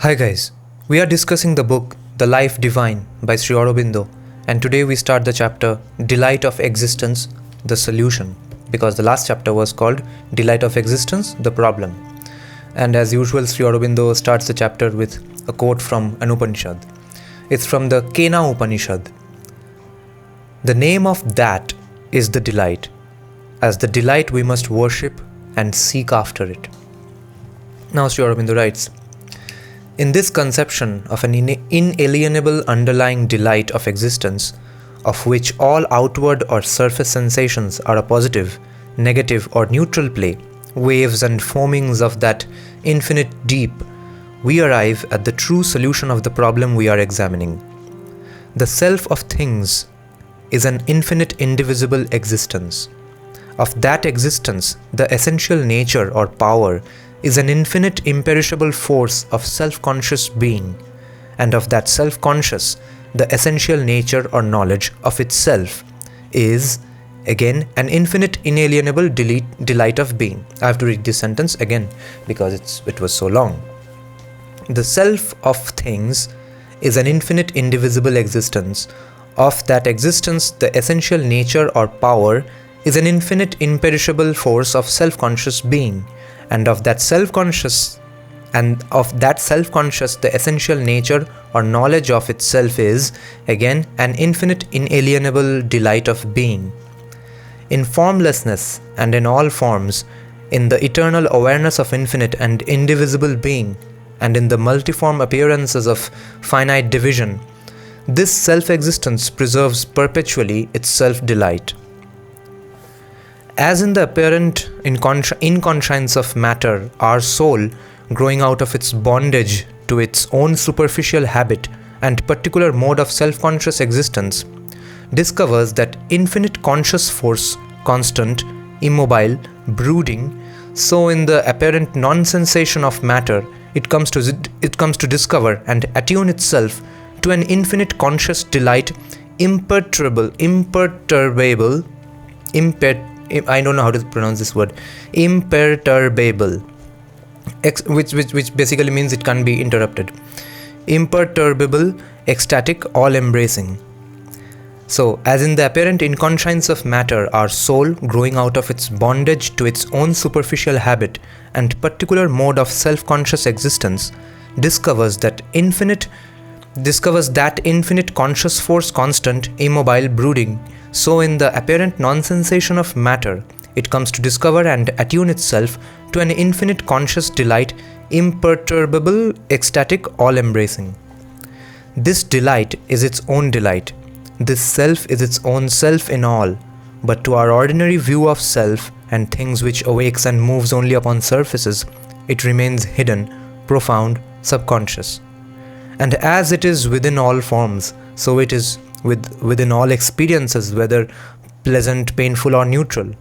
Hi guys, we are discussing the book The Life Divine by Sri Aurobindo, and today we start the chapter Delight of Existence, the Solution, because the last chapter was called Delight of Existence, the Problem. And as usual, Sri Aurobindo starts the chapter with a quote from an Upanishad. It's from the Kena Upanishad. The name of that is the delight. As the delight we must worship and seek after it. Now Sri Aurobindo writes, in this conception of an inalienable underlying delight of existence, of which all outward or surface sensations are a positive, negative or neutral play, waves and foamings of that infinite deep, we arrive at the true solution of the problem we are examining. The self of things is an infinite indivisible existence. Of that existence, the essential nature or power is an infinite imperishable force of self-conscious being, and of that self-conscious, the essential nature or knowledge of itself is, again, an infinite inalienable delight of being. I have to read this sentence again because it was so long. The self of things is an infinite indivisible existence. Of that existence, the essential nature or power is an infinite imperishable force of self-conscious being, and of that self-conscious, the essential nature or knowledge of itself is, again, an infinite inalienable delight of being. In formlessness and in all forms, in the eternal awareness of infinite and indivisible being, and in the multiform appearances of finite division, this self-existence preserves perpetually its self-delight. As in the apparent inconscience of matter, our soul, growing out of its bondage to its own superficial habit and particular mode of self-conscious existence, discovers that infinite conscious force, constant, immobile, brooding, so in the apparent non-sensation of matter, it comes to discover and attune itself to an infinite conscious delight, I don't know how to pronounce this word, imperturbable, which basically means it can't be interrupted. Imperturbable, ecstatic, all-embracing. So, as in the apparent inconscience of matter, our soul, growing out of its bondage to its own superficial habit and particular mode of self-conscious existence, discovers that infinite conscious force, constant, immobile, brooding. So in the apparent non-sensation of matter, it comes to discover and attune itself to an infinite conscious delight, imperturbable, ecstatic, all-embracing. This delight is its own delight. This self is its own self in all, but to our ordinary view of self and things which awakes and moves only upon surfaces, it remains hidden, profound, subconscious. And as it is within all forms, so it is within all experiences, whether pleasant, painful or neutral.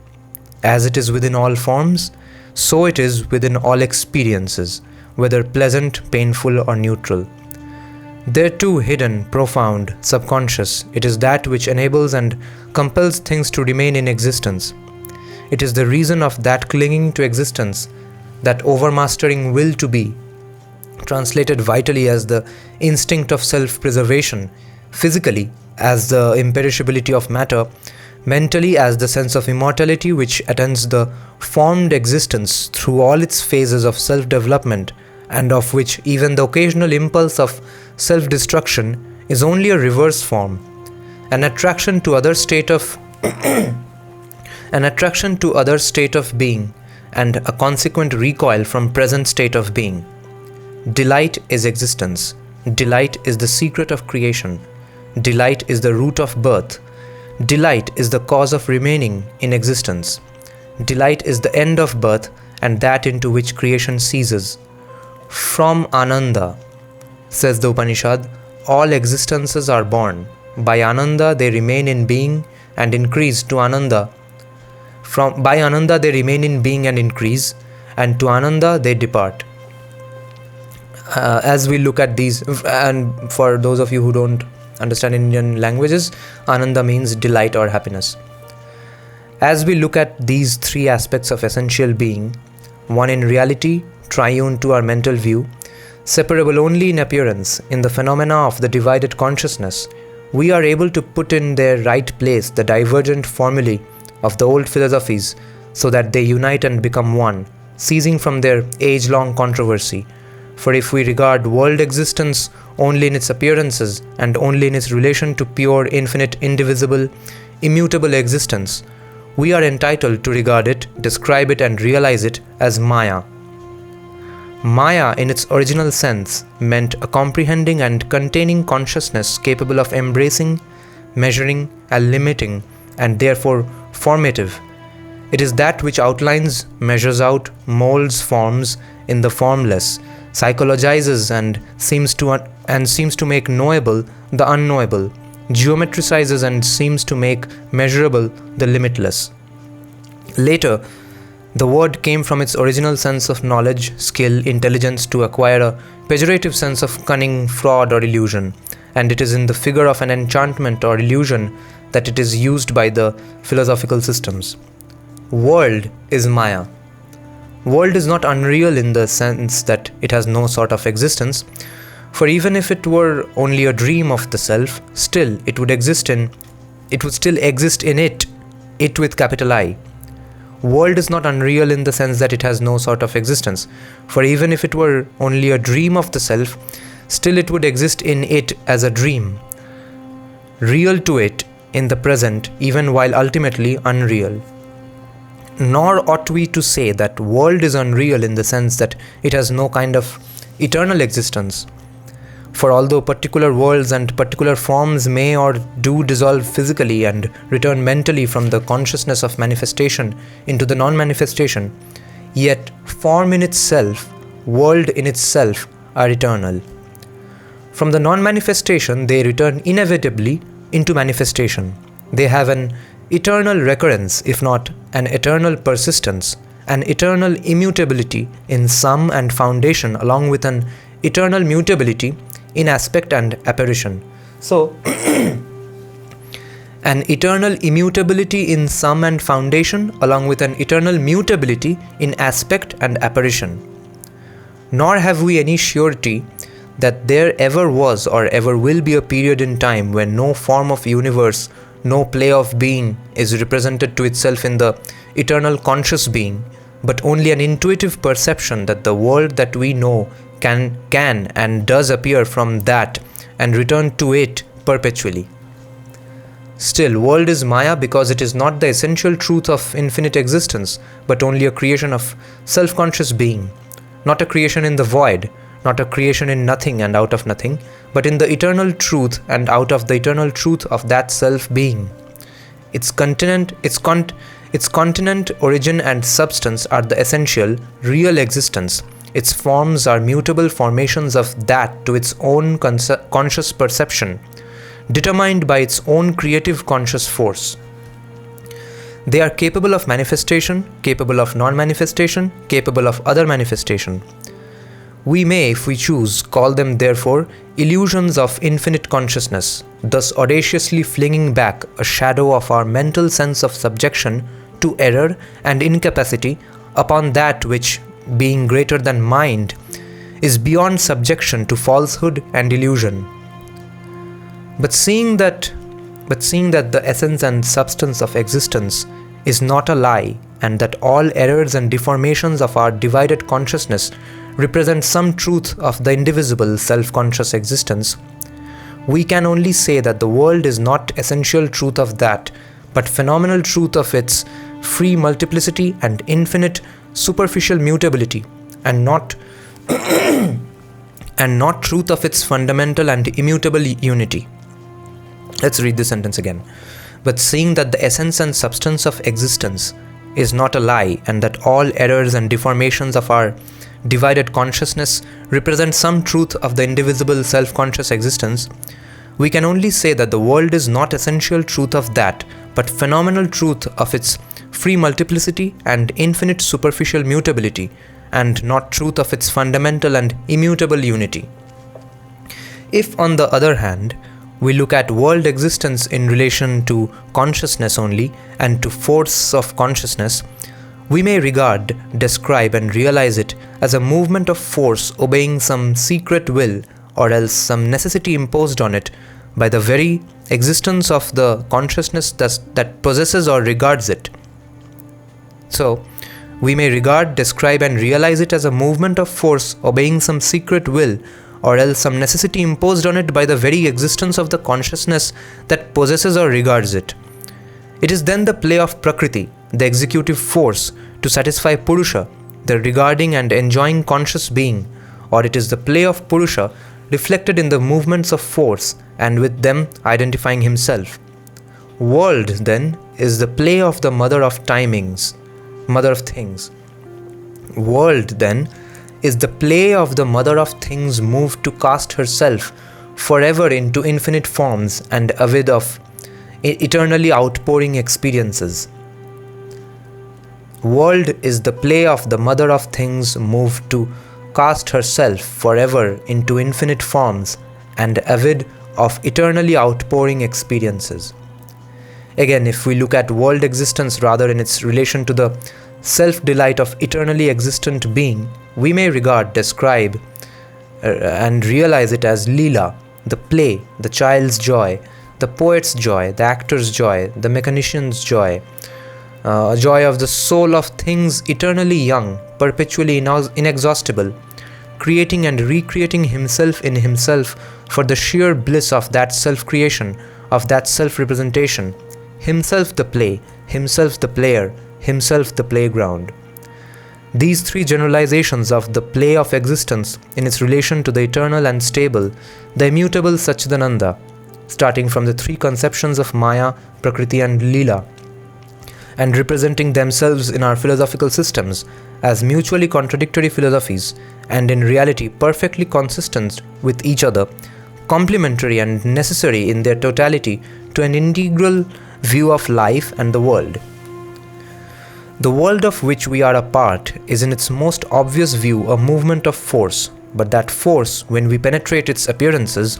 As it is within all forms, so it is within all experiences, whether pleasant, painful or neutral. There too, hidden, profound, subconscious, it is that which enables and compels things to remain in existence. It is the reason of that clinging to existence, that overmastering will to be, translated vitally as the instinct of self-preservation, physically as the imperishability of matter, mentally as the sense of immortality which attends the formed existence through all its phases of self-development, and of which even the occasional impulse of self-destruction is only a reverse form, an attraction to other state of being, and a consequent recoil from present state of being. Delight is existence. Delight is the secret of creation. Delight is the root of birth. Delight is the cause of remaining in existence. Delight is the end of birth and that into which creation ceases. From Ananda, says the Upanishad, all existences are born. By Ananda they remain in being and increase to Ananda. By Ananda they remain in being and increase, and to Ananda they depart. As we look at these, and for those of you who don't understand Indian languages, Ananda means delight or happiness. As we look at these three aspects of essential being, one in reality, triune to our mental view, separable only in appearance, in the phenomena of the divided consciousness, we are able to put in their right place the divergent formulae of the old philosophies so that they unite and become one, ceasing from their age-long controversy. For if we regard world existence only in its appearances and only in its relation to pure, infinite, indivisible, immutable existence, we are entitled to regard it, describe it and realize it as Maya. Maya in its original sense meant a comprehending and containing consciousness capable of embracing, measuring and limiting and therefore formative. It is that which outlines, measures out, molds forms in the formless, psychologizes and seems to make knowable the unknowable, geometricizes and seems to make measurable the limitless. Later, the word came from its original sense of knowledge, skill, intelligence to acquire a pejorative sense of cunning, fraud or illusion, and it is in the figure of an enchantment or illusion that it is used by the philosophical systems. World is Maya. World is not unreal in the sense that it has no sort of existence, for even if it were only a dream of the self, still it would still exist in it with capital I. World is not unreal in the sense that it has no sort of existence, for even if it were only a dream of the self, still it would exist in it as a dream, real to it in the present, even while ultimately unreal. Nor ought we to say that world is unreal in the sense that it has no kind of eternal existence. For although particular worlds and particular forms may or do dissolve physically and return mentally from the consciousness of manifestation into the non-manifestation, yet form in itself, world in itself are eternal. From the non-manifestation they return inevitably into manifestation. They have an eternal recurrence, if not an eternal persistence, an eternal immutability in sum and foundation, along with an eternal mutability in aspect and apparition. So, an eternal immutability in sum and foundation, along with an eternal mutability in aspect and apparition. Nor have we any surety that there ever was or ever will be a period in time when no form of universe, no play of being is represented to itself in the eternal conscious being, but only an intuitive perception that the world that we know can and does appear from that and return to it perpetually. Still, world is Maya because it is not the essential truth of infinite existence, but only a creation of self-conscious being, not a creation in the void, not a creation in nothing and out of nothing, but in the eternal truth and out of the eternal truth of that self-being. Its continent, origin and substance are the essential, real existence. Its forms are mutable formations of that to its own conscious perception, determined by its own creative conscious force. They are capable of manifestation, capable of non-manifestation, capable of other manifestation. We may, if we choose, call them therefore illusions of infinite consciousness, thus audaciously flinging back a shadow of our mental sense of subjection to error and incapacity upon that which, being greater than mind, is beyond subjection to falsehood and illusion. But seeing that the essence and substance of existence is not a lie, and that all errors and deformations of our divided consciousness represent some truth of the indivisible self-conscious existence, we can only say that the world is not essential truth of that, but phenomenal truth of its free multiplicity and infinite superficial mutability, and not truth of its fundamental and immutable unity. Let's read this sentence again. But seeing that the essence and substance of existence is not a lie, and that all errors and deformations of our divided consciousness represent some truth of the indivisible self-conscious existence, we can only say that the world is not essential truth of that, but phenomenal truth of its free multiplicity and infinite superficial mutability, and not truth of its fundamental and immutable unity. If, on the other hand, we look at world existence in relation to consciousness only and to force of consciousness, We may regard, describe, and realize it as a movement of force obeying some secret will or else some necessity imposed on it by the very existence of the consciousness that possesses or regards it. So, we may regard, describe, and realize it as a movement of force obeying some secret will or else some necessity imposed on it by the very existence of the consciousness that possesses or regards it. It is then the play of Prakriti, the executive force, to satisfy Purusha, the regarding and enjoying conscious being, or it is the play of Purusha reflected in the movements of force and with them identifying himself. World, then, is the play of the mother of things. World, then, is the play of the mother of things moved to cast herself forever into infinite forms and avid of eternally outpouring experiences. World is the play of the mother of things moved to cast herself forever into infinite forms and avid of eternally outpouring experiences. Again, if we look at world existence rather in its relation to the self-delight of eternally existent being, we may regard, describe, and realize it as Leela, the play, the child's joy, the poet's joy, the actor's joy, the mechanician's joy, a joy of the soul of things eternally young, perpetually inexhaustible, creating and recreating himself in himself for the sheer bliss of that self-creation, of that self-representation, himself the play, himself the player, himself the playground. These three generalizations of the play of existence in its relation to the eternal and stable, the immutable Satchidananda, starting from the three conceptions of Maya, Prakriti and Leela, and representing themselves in our philosophical systems as mutually contradictory philosophies and in reality perfectly consistent with each other, complementary and necessary in their totality to an integral view of life and the world. The world of which we are a part is in its most obvious view a movement of force, but that force, when we penetrate its appearances,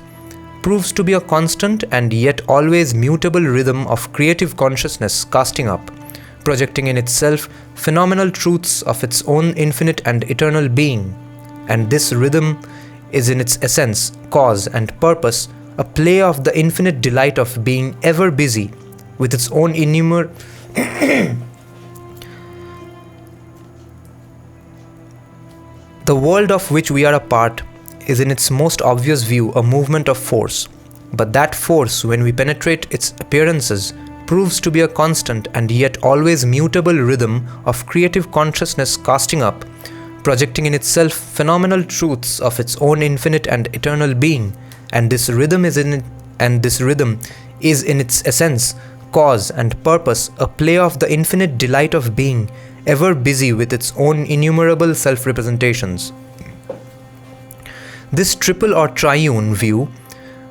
proves to be a constant and yet always mutable rhythm of creative consciousness casting up, projecting in itself phenomenal truths of its own infinite and eternal being, and this rhythm is in its essence, cause and purpose a play of the infinite delight of being ever busy with its own The world of which we are a part is in its most obvious view a movement of force, but that force, when we penetrate its appearances, proves to be a constant and yet always mutable rhythm of creative consciousness casting up, projecting in itself phenomenal truths of its own infinite and eternal being, and this rhythm is in its essence, cause and purpose a play of the infinite delight of being ever busy with its own innumerable self-representations. This triple or triune view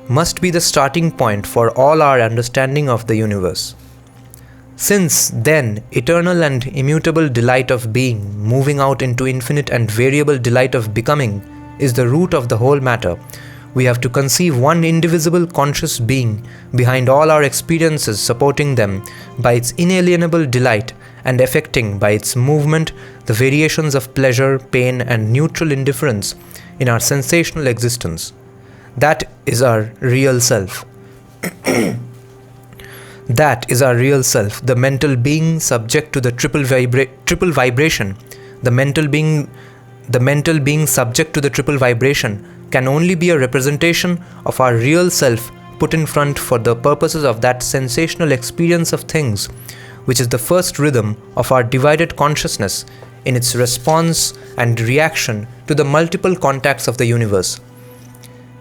must be the starting point for all our understanding of the universe. Since, then, eternal and immutable delight of being, moving out into infinite and variable delight of becoming, is the root of the whole matter, we have to conceive one indivisible conscious being behind all our experiences, supporting them by its inalienable delight and affecting by its movement the variations of pleasure, pain, and neutral indifference in our sensational existence. That is our real self. That is our real self, the mental being subject to the triple vibration. The mental being subject to the triple vibration can only be a representation of our real self put in front for the purposes of that sensational experience of things, which is the first rhythm of our divided consciousness in its response and reaction to the multiple contacts of the universe.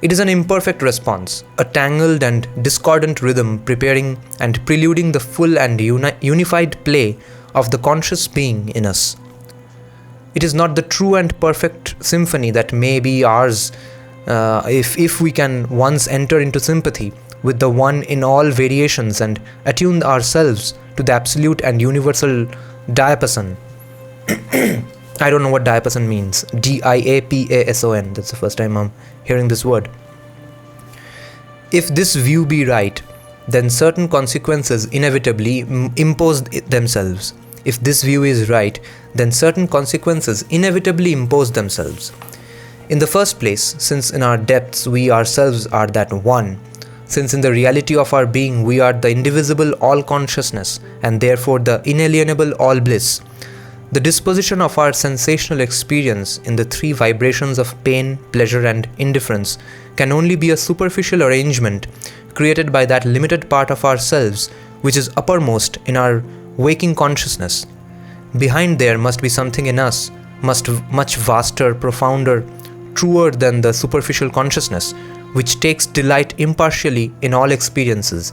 It is an imperfect response, a tangled and discordant rhythm preparing and preluding the full and unified play of the conscious being in us. It is not the true and perfect symphony that may be ours if we can once enter into sympathy with the one in all variations and attune ourselves to the absolute and universal diapason. I don't know what diapason means. diapason. That's the first time I'm hearing this word. If this view be right, then certain consequences inevitably impose themselves. if this view is right, then certain consequences inevitably impose themselves. In the first place, since in our depths we ourselves are that one, since in the reality of our being we are the indivisible all-consciousness and therefore the inalienable all-bliss, the disposition of our sensational experience in the three vibrations of pain, pleasure and indifference can only be a superficial arrangement created by that limited part of ourselves which is uppermost in our waking consciousness. Behind there must be something in us, much vaster, profounder, truer than the superficial consciousness, which takes delight impartially in all experiences.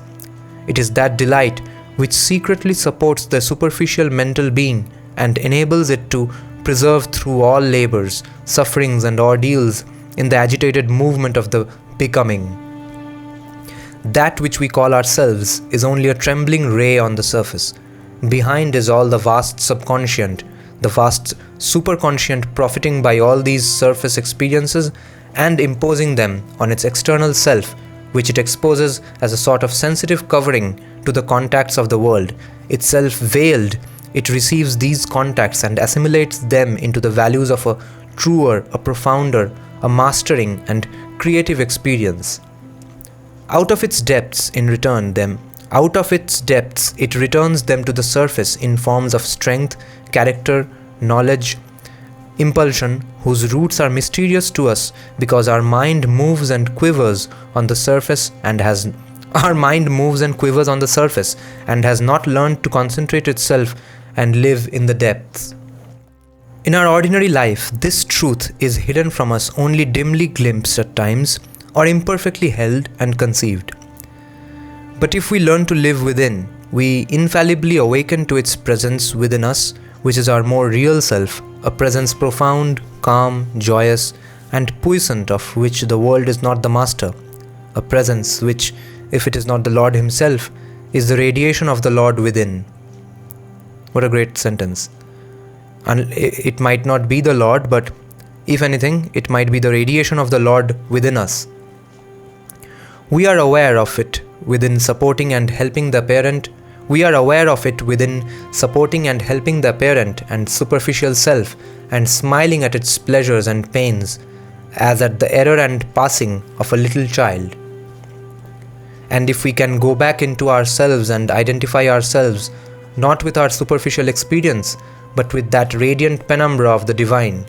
It is that delight which secretly supports the superficial mental being and enables it to preserve through all labors, sufferings and ordeals in the agitated movement of the becoming. That which we call ourselves is only a trembling ray on the surface. Behind is all the vast subconscient, the vast superconscient profiting by all these surface experiences and imposing them on its external self, which it exposes as a sort of sensitive covering to the contacts of the world. Itself veiled, it receives these contacts and assimilates them into the values of a truer, a profounder, a mastering and creative experience. Out of its depths it returns them to the surface in forms of strength, character, knowledge, impulsion, whose roots are mysterious to us because our mind moves and quivers on the surface and has not learned to concentrate itself and live in the depths. In our ordinary life, this truth is hidden from us, only dimly glimpsed at times, or imperfectly held and conceived. But if we learn to live within, we infallibly awaken to its presence within us, which is our more real self, a presence profound, calm, joyous, and puissant of which the world is not the master, a presence which, if it is not the Lord Himself, is the radiation of the Lord within. What a great sentence. And it might not be the Lord, but if anything, it might be the radiation of the Lord within us. We are aware of it within supporting and helping the apparent and superficial self, and smiling at its pleasures and pains, as at the error and passing of a little child. And if we can go back into ourselves and identify ourselves, not with our superficial experience, but with that radiant penumbra of the divine,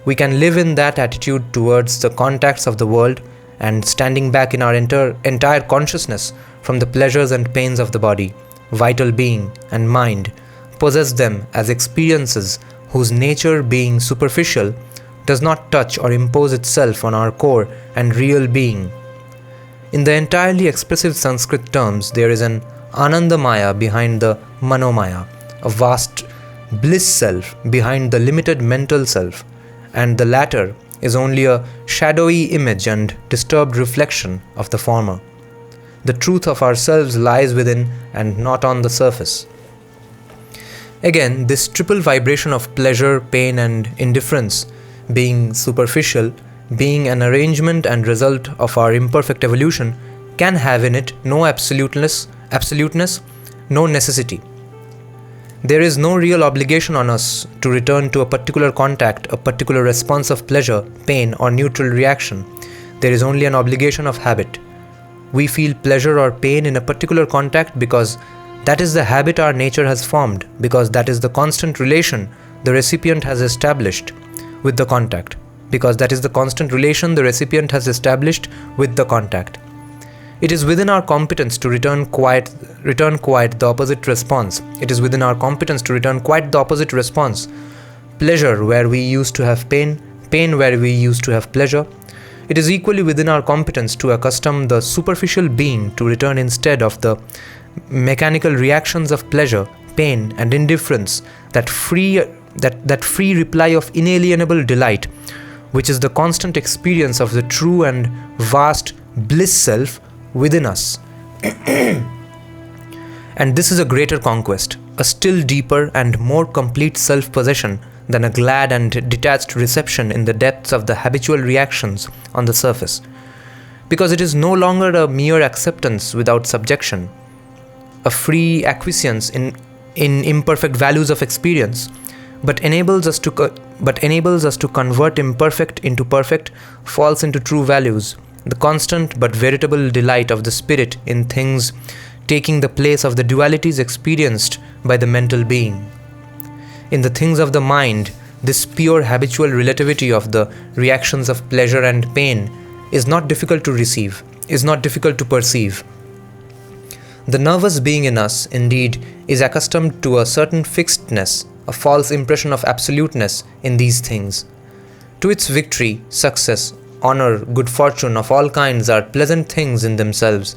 we can live in that attitude towards the contacts of the world, and standing back in our entire consciousness from the pleasures and pains of the body, vital being and mind, possess them as experiences whose nature, being superficial, does not touch or impose itself on our core and real being. In the entirely expressive Sanskrit terms, there is an Anandamaya behind the Manomaya, a vast bliss self behind the limited mental self, and the latter is only a shadowy image and disturbed reflection of the former. The truth of ourselves lies within and not on the surface. Again, this triple vibration of pleasure, pain and indifference, being superficial, being an arrangement and result of our imperfect evolution, can have in it no absoluteness, no necessity. There is no real obligation on us to return to a particular contact, a particular response of pleasure, pain or neutral reaction. There is only an obligation of habit. We feel pleasure or pain in a particular contact because that is the habit our nature has formed, because that is the constant relation the recipient has established with the contact, It is within our competence to return quite the opposite response. Pleasure where we used to have pain, pain where we used to have pleasure. It is equally within our competence to accustom the superficial being to return instead of the mechanical reactions of pleasure, pain and indifference, that free reply of inalienable delight, which is the constant experience of the true and vast bliss self within us. And this is a greater conquest, a still deeper and more complete self-possession than a glad and detached reception in the depths of the habitual reactions on the surface, because it is no longer a mere acceptance without subjection, a free acquiescence in in imperfect values of experience, but enables us to convert imperfect into perfect, false into true values, the constant but veritable delight of the spirit in things taking the place of the dualities experienced by the mental being. In the things of the mind, this pure habitual relativity of the reactions of pleasure and pain is not difficult to perceive. The nervous being in us, indeed, is accustomed to a certain fixedness, a false impression of absoluteness in these things. To its victory, success, honor, good fortune of all kinds are pleasant things in themselves,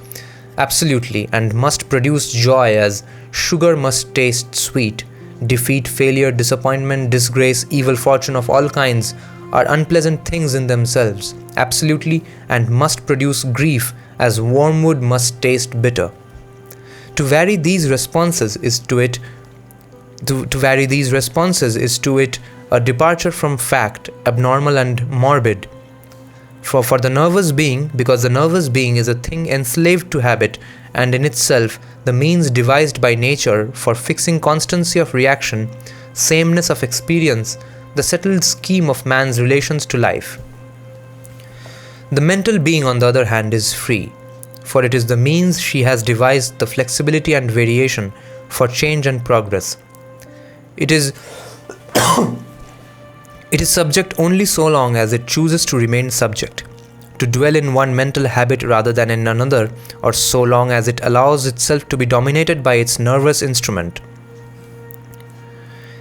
absolutely, and must produce joy as sugar must taste sweet. Defeat, failure, disappointment, disgrace, evil fortune of all kinds are unpleasant things in themselves, absolutely, and must produce grief as wormwood must taste bitter. To vary these responses is to it a departure from fact, abnormal and morbid. For the nervous being, because the nervous being is a thing enslaved to habit, and in itself the means devised by nature for fixing constancy of reaction, sameness of experience, the settled scheme of man's relations to life. The mental being, on the other hand, is free, for it is the means she has devised the flexibility and variation for change and progress. It is subject only so long as it chooses to remain subject, to dwell in one mental habit rather than in another, or so long as it allows itself to be dominated by its nervous instrument.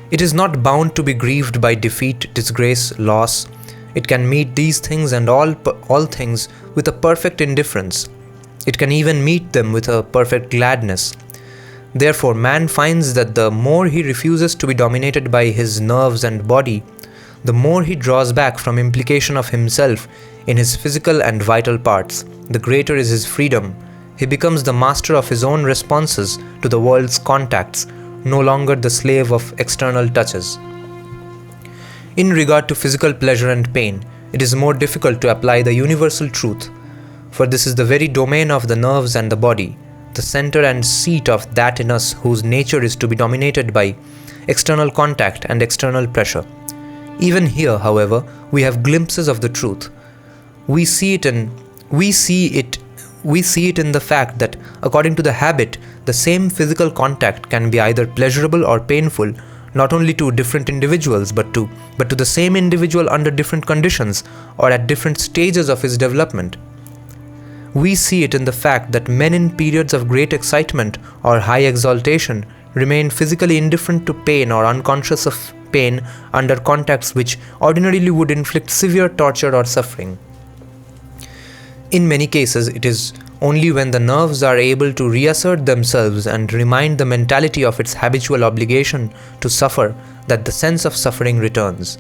It is not bound to be grieved by defeat, disgrace, loss. It can meet these things and all things with a perfect indifference. It can even meet them with a perfect gladness. Therefore, man finds that the more he refuses to be dominated by his nerves and body, the more he draws back from implication of himself in his physical and vital parts, the greater is his freedom. He becomes the master of his own responses to the world's contacts, no longer the slave of external touches. In regard to physical pleasure and pain, it is more difficult to apply the universal truth, for this is the very domain of the nerves and the body, the center and seat of that in us whose nature is to be dominated by external contact and external pressure. Even here, however, we have glimpses of the truth. We see it in the fact that, according to the habit, the same physical contact can be either pleasurable or painful, not only to different individuals, but to the same individual under different conditions or at different stages of his development. We see it in the fact that men in periods of great excitement or high exaltation remain physically indifferent to pain or unconscious of pain under contacts which ordinarily would inflict severe torture or suffering. In many cases, it is only when the nerves are able to reassert themselves and remind the mentality of its habitual obligation to suffer that the sense of suffering returns.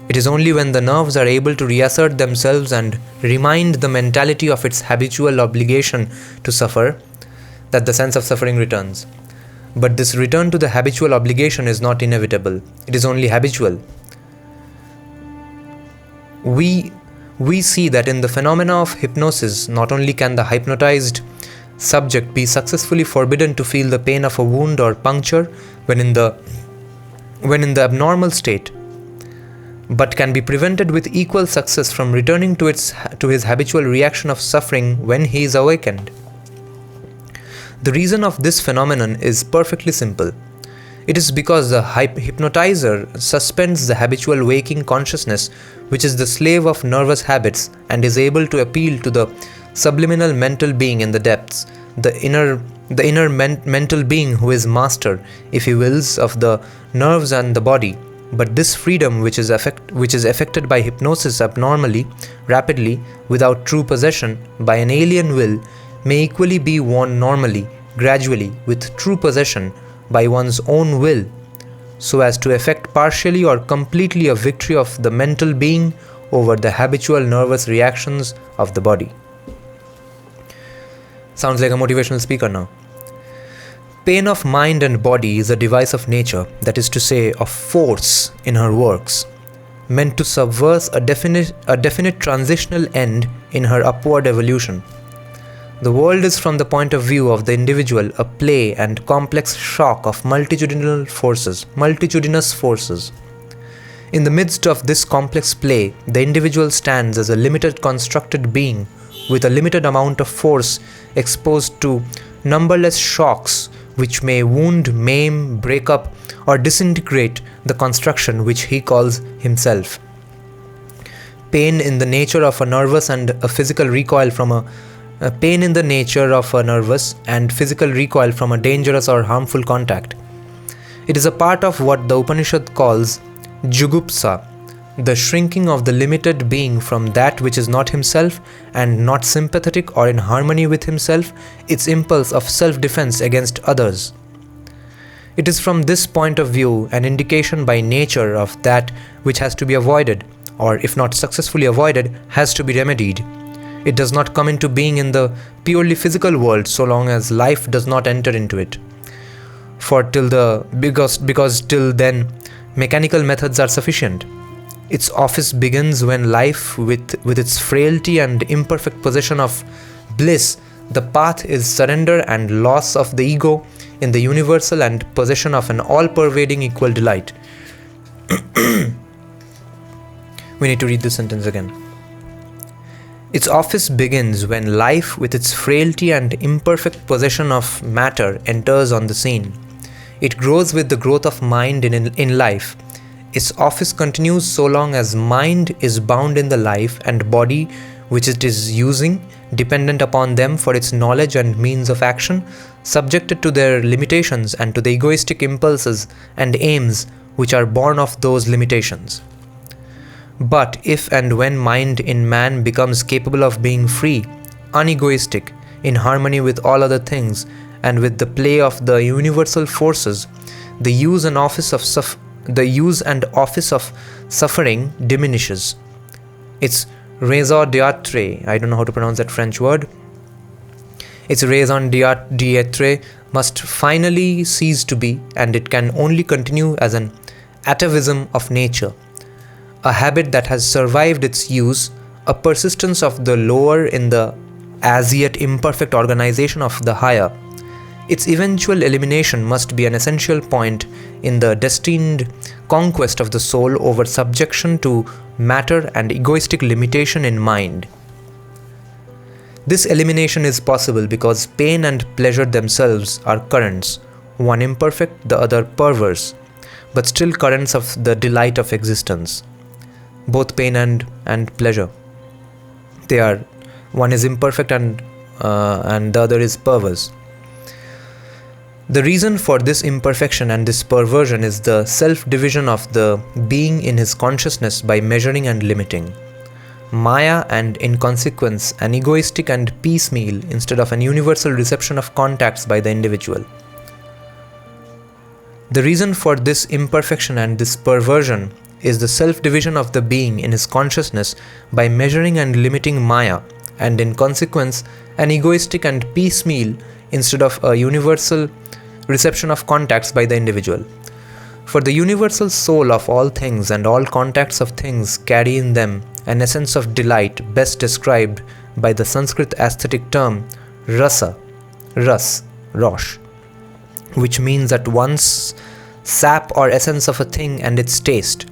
It is only when the nerves are able to reassert themselves and remind the mentality of its habitual obligation to suffer that the sense of suffering returns. But this return to the habitual obligation is not inevitable. It is only habitual. We see that in the phenomena of hypnosis, not only can the hypnotized subject be successfully forbidden to feel the pain of a wound or puncture when in the abnormal state, but can be prevented with equal success from returning to his habitual reaction of suffering when he is awakened. The reason of this phenomenon is perfectly simple. It is because the hypnotizer suspends the habitual waking consciousness, which is the slave of nervous habits, and is able to appeal to the subliminal mental being in the depths, the inner mental being who is master, if he wills, of the nerves and the body. But this freedom, which is effected by hypnosis abnormally, rapidly, without true possession, by an alien will, may equally be won normally, gradually, with true possession, by one's own will, so as to effect partially or completely a victory of the mental being over the habitual nervous reactions of the body. Sounds like a motivational speaker now. Pain of mind and body is a device of nature, that is to say, of force in her works, meant to subverse a definite transitional end in her upward evolution. The world is, from the point of view of the individual, a play and complex shock of multitudinous forces. In the midst of this complex play, the individual stands as a limited constructed being with a limited amount of force, exposed to numberless shocks which may wound, maim, break up, or disintegrate the construction which he calls himself. Pain in the nature of a nervous and physical recoil from a dangerous or harmful contact. It is a part of what the Upanishad calls jugupsa, the shrinking of the limited being from that which is not himself and not sympathetic or in harmony with himself, its impulse of self-defense against others. It is from this point of view an indication by nature of that which has to be avoided, or if not successfully avoided, has to be remedied. It does not come into being in the purely physical world so long as life does not enter into it. Because till then, mechanical methods are sufficient. Its office begins when life, with its frailty and imperfect possession of bliss, the path is surrender and loss of the ego in the universal and possession of an all-pervading equal delight. We need to read this sentence again. Its office begins when life, with its frailty and imperfect possession of matter, enters on the scene. It grows with the growth of mind in life. Its office continues so long as mind is bound in the life and body which it is using, dependent upon them for its knowledge and means of action, subjected to their limitations and to the egoistic impulses and aims which are born of those limitations. But if and when mind in man becomes capable of being free, unegoistic, in harmony with all other things, and with the play of the universal forces, the use and office of suffering diminishes. Its raison d'être, I don't know how to pronounce that French word, its raison d'être must finally cease to be, and it can only continue as an atavism of nature, a habit that has survived its use, a persistence of the lower in the as yet imperfect organization of the higher. Its eventual elimination must be an essential point in the destined conquest of the soul over subjection to matter and egoistic limitation in mind. This elimination is possible because pain and pleasure themselves are currents, one imperfect, the other perverse, but still currents of the delight of existence. Both pain and pleasure, one is imperfect and the other is perverse. The reason for this imperfection and this perversion is the self-division of the being in his consciousness by measuring and limiting. Maya, and in consequence an egoistic and piecemeal instead of an universal reception of contacts by the individual. The reason for this imperfection and this perversion is the self-division of the being in his consciousness by measuring and limiting Maya, and in consequence an egoistic and piecemeal instead of a universal reception of contacts by the individual. For the universal soul of all things and all contacts of things carry in them an essence of delight best described by the Sanskrit aesthetic term rasa, rosh, which means at once sap or essence of a thing and its taste.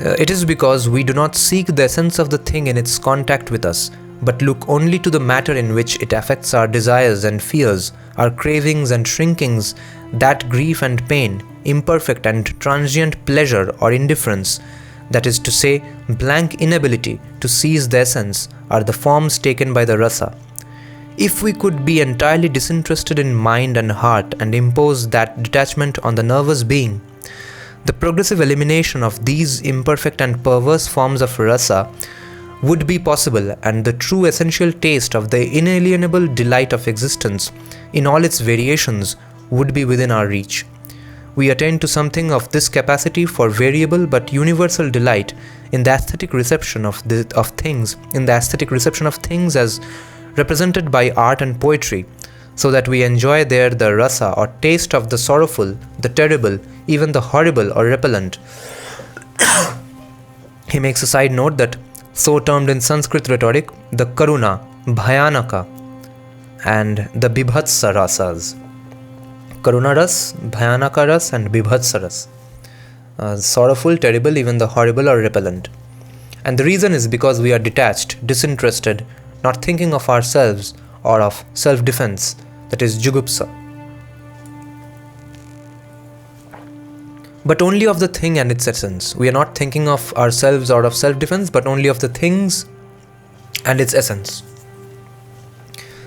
It is because we do not seek the essence of the thing in its contact with us, but look only to the matter in which it affects our desires and fears, our cravings and shrinkings, that grief and pain, imperfect and transient pleasure or indifference, that is to say, blank inability to seize the essence, are the forms taken by the rasa. If we could be entirely disinterested in mind and heart and impose that detachment on the nervous being, the progressive elimination of these imperfect and perverse forms of rasa would be possible, and the true essential taste of the inalienable delight of existence in all its variations would be within our reach. We attain to something of this capacity for variable but universal delight in the aesthetic reception of things as represented by art and poetry, so that we enjoy there the rasa or taste of the sorrowful, the terrible, even the horrible or repellent. He makes a side note that, so termed in Sanskrit rhetoric, the karuna Bhayanaka, and the Bibhatsa rasas. Karuna ras, Bhayanaka ras, and Bibhatsa ras. Sorrowful, terrible, even the horrible or repellent. And the reason is because we are detached, disinterested, not thinking of ourselves or of self-defense, that is jugupsa. But only of the thing and its essence. We are not thinking of ourselves or of self-defense, but only of the things and its essence.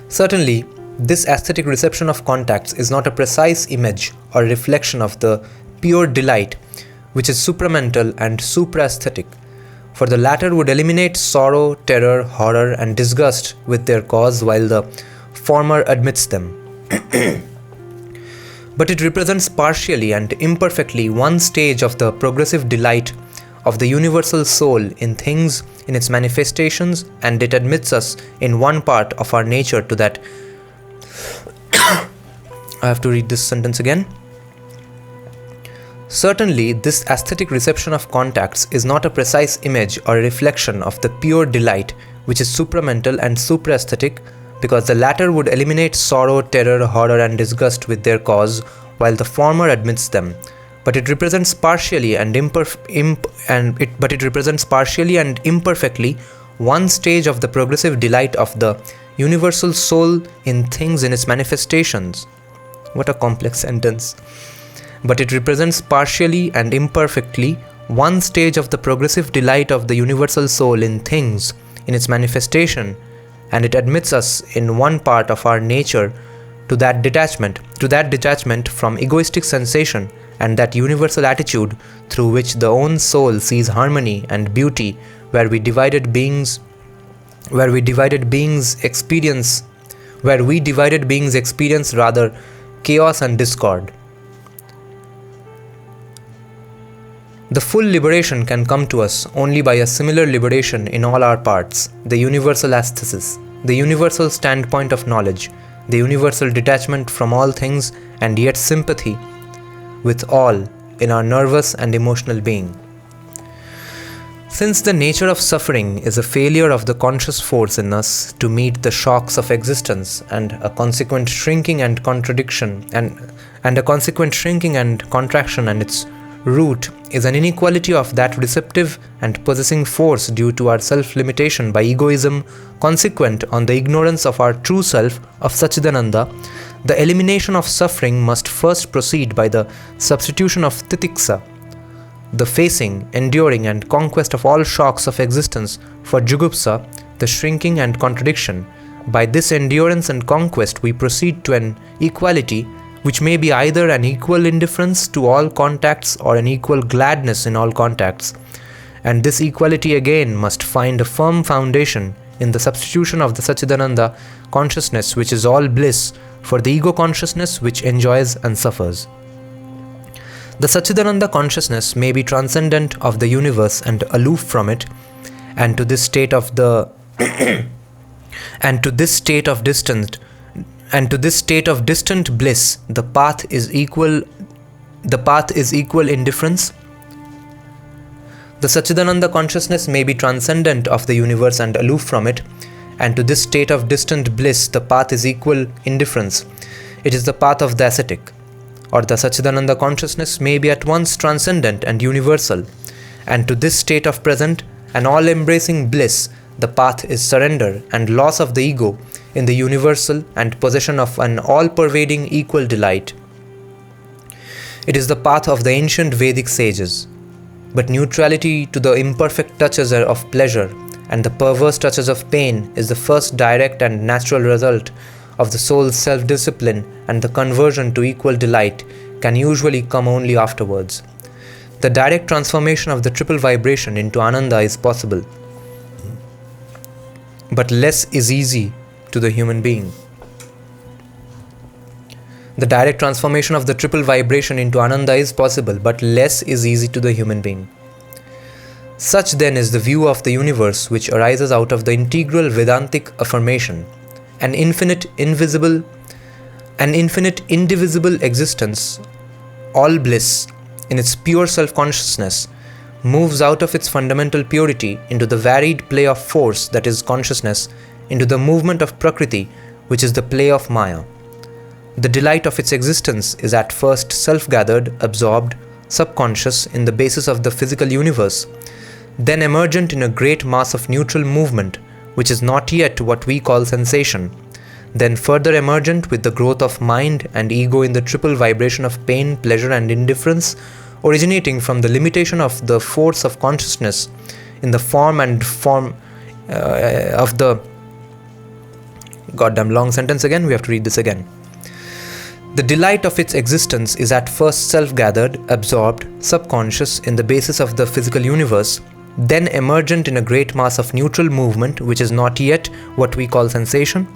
Certainly, this aesthetic reception of contacts is not a precise image or reflection of the pure delight, which is supramental and supra-aesthetic, for the latter would eliminate sorrow, terror, horror, and disgust with their cause, while the former admits them. But it represents partially and imperfectly one stage of the progressive delight of the universal soul in things in its manifestations, and it admits us in one part of our nature to that. I have to read this sentence again. Certainly, this aesthetic reception of contacts is not a precise image or a reflection of the pure delight, which is supramental and supra-aesthetic, because the latter would eliminate sorrow, terror, horror, and disgust with their cause, while the former admits them. But it represents partially and imperfectly one stage of the progressive delight of the universal soul in things in its manifestations. What a complex sentence. But it represents partially and imperfectly one stage of the progressive delight of the universal soul in things in its manifestation, and it admits us in one part of our nature to that detachment from egoistic sensation and that universal attitude through which the own soul sees harmony and beauty, where we divided beings experience rather chaos and discord. The full liberation can come to us only by a similar liberation in all our parts, the universal aesthesis, the universal standpoint of knowledge, the universal detachment from all things, and yet sympathy with all in our nervous and emotional being. Since the nature of suffering is a failure of the conscious force in us to meet the shocks of existence, and a consequent shrinking and contraction, and its root is an inequality of that receptive and possessing force due to our self-limitation by egoism, consequent on the ignorance of our true self of Satchidananda, the elimination of suffering must first proceed by the substitution of titiksa, the facing, enduring, and conquest of all shocks of existence, for jugupsa, the shrinking and contradiction. By this endurance and conquest we proceed to an equality, which may be either an equal indifference to all contacts or an equal gladness in all contacts. And this equality again must find a firm foundation in the substitution of the Satchidananda consciousness, which is all bliss, for the ego consciousness which enjoys and suffers. The Satchidananda consciousness may be transcendent of the universe and aloof from it, and to this state of distant bliss, the path is equal indifference. The Satchidananda consciousness may be transcendent of the universe and aloof from it, and to this state of distant bliss, the path is equal indifference. It is the path of the ascetic. Or the Satchidananda consciousness may be at once transcendent and universal, and to this state of present and all-embracing bliss, the path is surrender and loss of the ego in the universal and possession of an all-pervading equal delight. It is the path of the ancient Vedic sages. But neutrality to the imperfect touches of pleasure and the perverse touches of pain is the first direct and natural result of the soul's self-discipline, and the conversion to equal delight can usually come only afterwards. The direct transformation of the triple vibration into Ananda is possible, but less is easy to the human being. The direct transformation of the triple vibration into Ananda is possible, but less is easy to the human being. Such then is the view of the universe which arises out of the integral Vedantic affirmation. An infinite indivisible existence, all bliss, in its pure self-consciousness, moves out of its fundamental purity into the varied play of force that is consciousness, into the movement of Prakriti, which is the play of Maya. The delight of its existence is at first self-gathered, absorbed, subconscious in the basis of the physical universe, then emergent in a great mass of neutral movement, which is not yet what we call sensation, then further emergent with the growth of mind and ego in the triple vibration of pain, pleasure and indifference, originating from the limitation of the force of consciousness in the form of the goddamn long sentence again, we have to read this again. The delight of its existence is at first self-gathered, absorbed, subconscious in the basis of the physical universe, then emergent in a great mass of neutral movement, which is not yet what we call sensation,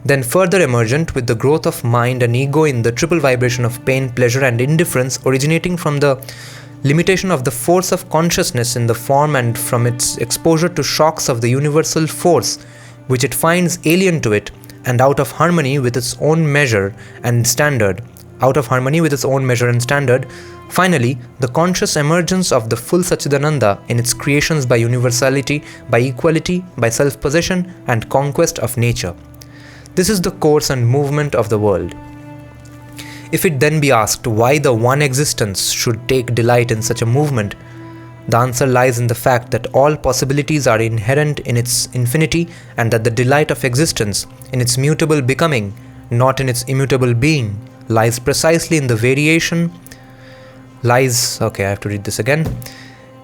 then further emergent with the growth of mind and ego in the triple vibration of pain, pleasure and indifference, originating from the limitation of the force of consciousness in the form and from its exposure to shocks of the universal force, which it finds alien to it, and out of harmony with its own measure and standard. Finally, the conscious emergence of the full Satchidananda in its creations by universality, by equality, by self-possession and conquest of nature. This is the course and movement of the world. If it then be asked why the one existence should take delight in such a movement, the answer lies in the fact that all possibilities are inherent in its infinity, and that the delight of existence in its mutable becoming, not in its immutable being, lies precisely in the variation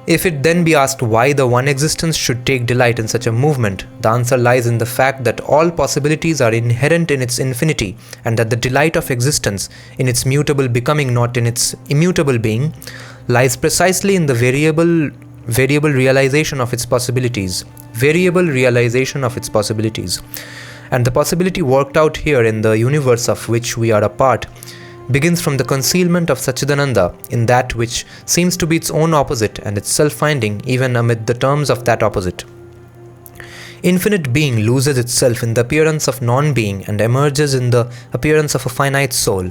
If it then be asked why the one existence should take delight in such a movement, the answer lies in the fact that all possibilities are inherent in its infinity, and that the delight of existence in its mutable becoming, not in its immutable being, lies precisely in the variable realization of its possibilities. And the possibility worked out here in the universe of which we are a part begins from the concealment of Satchidananda in that which seems to be its own opposite and its self-finding even amid the terms of that opposite. Infinite being loses itself in the appearance of non-being and emerges in the appearance of a finite soul.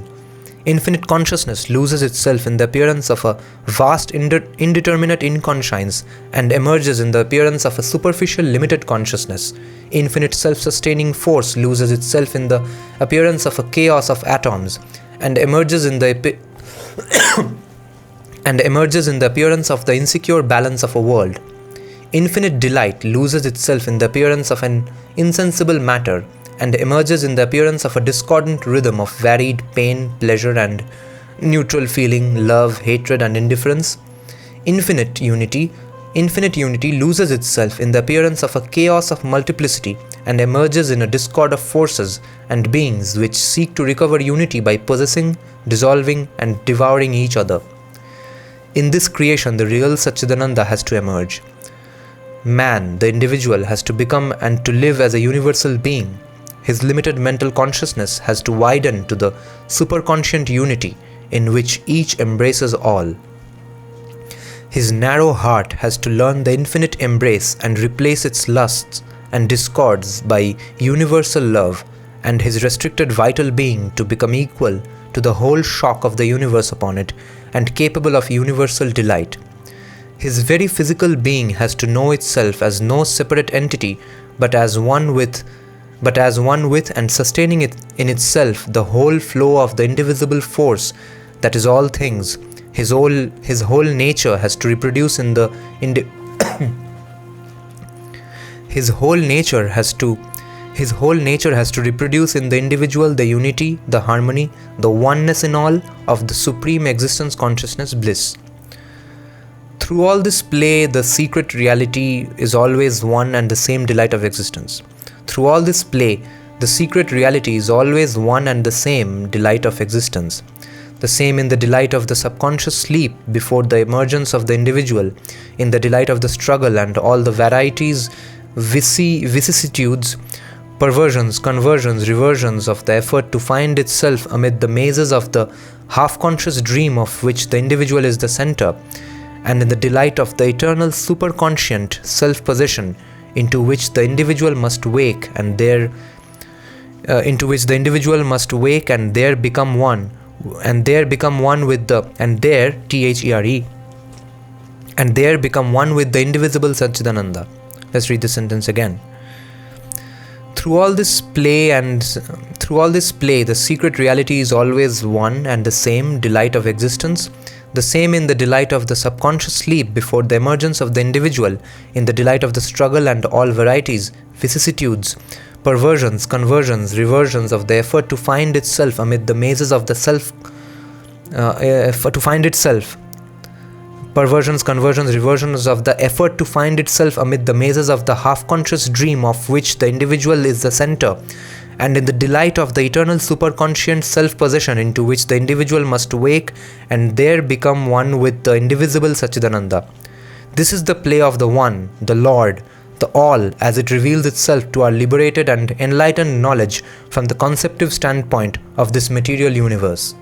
Infinite consciousness loses itself in the appearance of a vast indeterminate inconscience and emerges in the appearance of a superficial limited consciousness. Infinite self-sustaining force loses itself in the appearance of a chaos of atoms and emerges in the appearance of the insecure balance of a world. Infinite delight loses itself in the appearance of an insensible matter and emerges in the appearance of a discordant rhythm of varied pain, pleasure and neutral feeling, love, hatred and indifference. Infinite unity loses itself in the appearance of a chaos of multiplicity and emerges in a discord of forces and beings which seek to recover unity by possessing, dissolving and devouring each other. In this creation, the real Satchidananda has to emerge. Man, the individual, has to become and to live as a universal being. His limited mental consciousness has to widen to the superconscient unity in which each embraces all. His narrow heart has to learn the infinite embrace and replace its lusts and discords by universal love, and his restricted vital being to become equal to the whole shock of the universe upon it and capable of universal delight. His very physical being has to know itself as no separate entity but as one with and sustaining it in itself the whole flow of the indivisible force that is all things. His whole nature has to reproduce in the reproduce in the individual the unity, the harmony, the oneness in all of the supreme existence consciousness bliss. Through all this play, the secret reality is always one and the same delight of existence. Through all this play, the secret reality is always one and the same delight of existence. The same in the delight of the subconscious sleep before the emergence of the individual, in the delight of the struggle and all the varieties, vicissitudes, perversions, conversions, reversions of the effort to find itself amid the mazes of the half-conscious dream of which the individual is the center, and in the delight of the eternal superconscient self-possession into which the individual must wake and there become one with the indivisible Satchidananda. Let's read this sentence again. through all this play, the secret reality is always one and the same delight of existence, the same in the delight of the subconscious sleep before the emergence of the individual, in the delight of the struggle and all varieties, vicissitudes, perversions, conversions, reversions of the effort to find itself amid the mazes of the self, perversions, conversions, reversions of the effort to find itself amid the mazes of the half-conscious dream of which the individual is the center, and in the delight of the eternal superconscient self-possession into which the individual must wake and there become one with the indivisible Satchidananda. This is the play of the One, the Lord, the All, as it reveals itself to our liberated and enlightened knowledge from the conceptive standpoint of this material universe.